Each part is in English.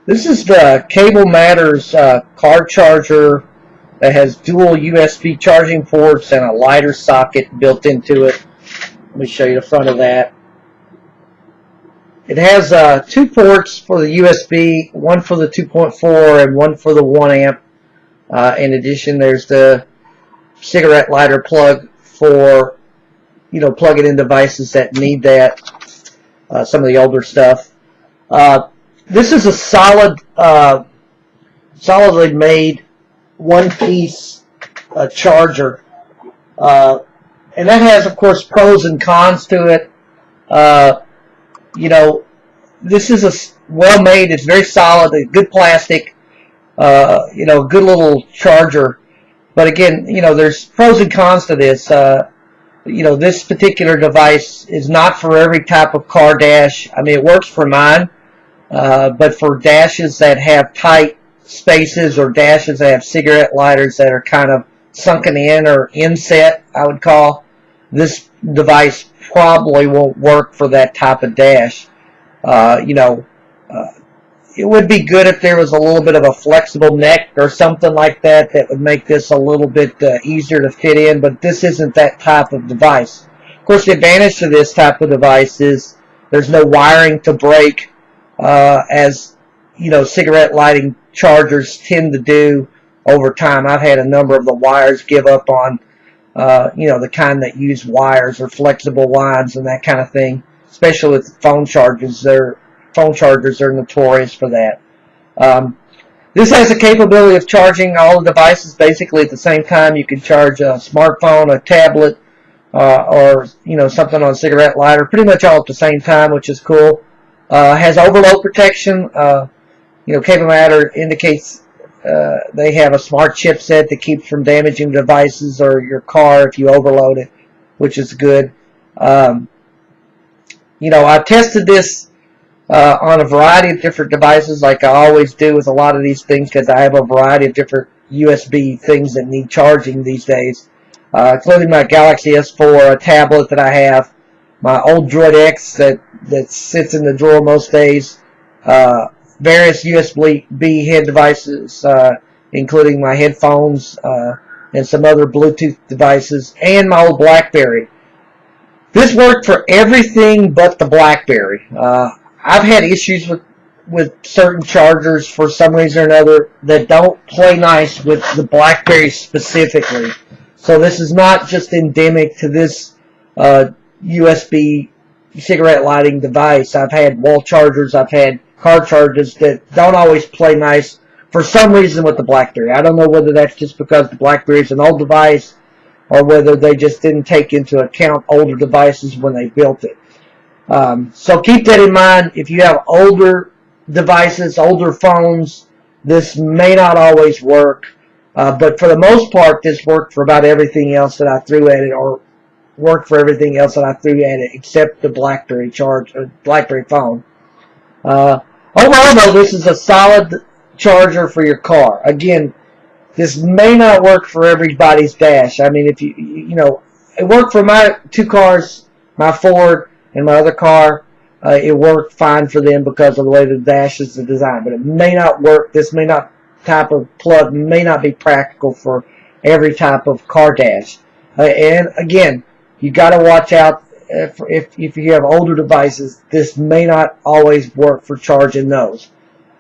This is the Cable Matters car charger that has dual USB charging ports and a lighter socket built into it. Let me show you the front of that. It has two ports for the USB, one for the 2.4 and one for the 1 amp. In addition, there's the cigarette lighter plug for, plugging in devices that need that, some of the older stuff. This is a solidly made one-piece charger, and that has, of course, pros and cons to it. You know, this is well-made. It's very solid, good plastic. Good little charger. But again, there's pros and cons to this. This particular device is not for every type of car dash. I mean, it works for mine. But for dashes that have tight spaces or dashes that have cigarette lighters that are kind of sunken in or inset, I would call, this device probably won't work for that type of dash. It would be good if there was a little bit of a flexible neck or something like that that would make this a little bit easier to fit in, but this isn't that type of device. Of course, the advantage to this type of device is there's no wiring to break, as cigarette lighting chargers tend to do over time. I've had a number of the wires give up on the kind that use wires or flexible lines and that kind of thing, especially with phone chargers. Phone chargers are notorious for that. This has the capability of charging all the devices basically at the same time. You can charge a smartphone, a tablet, or something on a cigarette lighter, pretty much all at the same time, which is cool. Has overload protection. Cable Matter indicates they have a smart chipset that keeps from damaging devices or your car if you overload it, which is good. I tested this on a variety of different devices, like I always do with a lot of these things, because I have a variety of different USB things that need charging these days, including my Galaxy S4, a tablet that I have, my old Droid X that sits in the drawer most days, various USB head devices, including my headphones and some other Bluetooth devices, and my old BlackBerry. This worked for everything but the BlackBerry. I've had issues with certain chargers for some reason or another that don't play nice with the BlackBerry specifically. So this is not just endemic to this USB cigarette lighting device. I've had wall chargers, I've had car chargers that don't always play nice for some reason with the BlackBerry. I don't know whether that's just because the BlackBerry is an old device or whether they just didn't take into account older devices when they built it. So keep that in mind. If you have older devices, older phones, this may not always work. But for the most part, this worked for about everything else that I threw at it, or worked for everything else that I threw at it, except the BlackBerry BlackBerry phone. Overall, though, this is a solid charger for your car. Again, this may not work for everybody's dash. I mean, if it worked for my two cars, my Ford and my other car. It worked fine for them because of the way the dash is designed. But it may not work. This type of plug may not be practical for every type of car dash. And again, you got to watch out if you have older devices. This may not always work for charging those.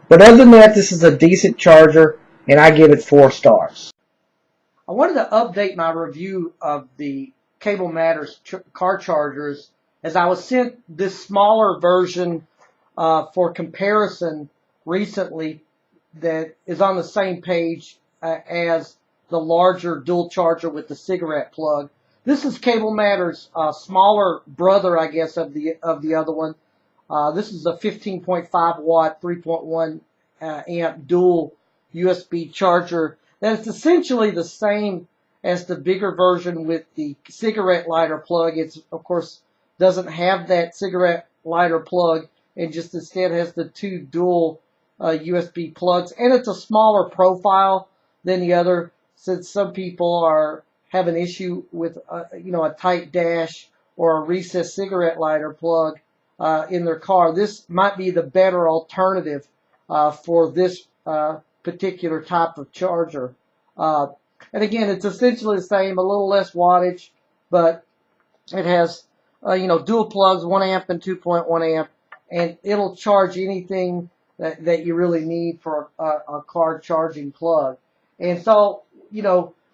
But other than that, this is a decent charger, and I give it 4 stars. I wanted to update my review of the Cable Matters car chargers, as I was sent this smaller version for comparison recently that is on the same page as the larger dual charger with the cigarette plug. This is Cable Matters' smaller brother, I guess, of the other one. This is a 15.5 watt, 3.1 amp dual USB charger that's essentially the same as the bigger version with the cigarette lighter plug. It's, of course, doesn't have that cigarette lighter plug and just instead has the 2 dual USB plugs. And it's a smaller profile than the other, since some people have an issue with a tight dash or a recessed cigarette lighter plug in their car. This might be the better alternative for this particular type of charger. Uh, and again, it's essentially the same, a little less wattage, but it has dual plugs, 1 amp and 2.1 amp, and it'll charge anything that you really need for a car charging plug. And so,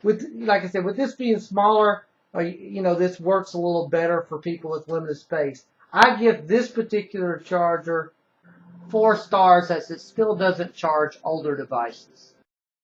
with, like I said, with this being smaller, this works a little better for people with limited space. I give this particular charger 4 stars, as it still doesn't charge older devices.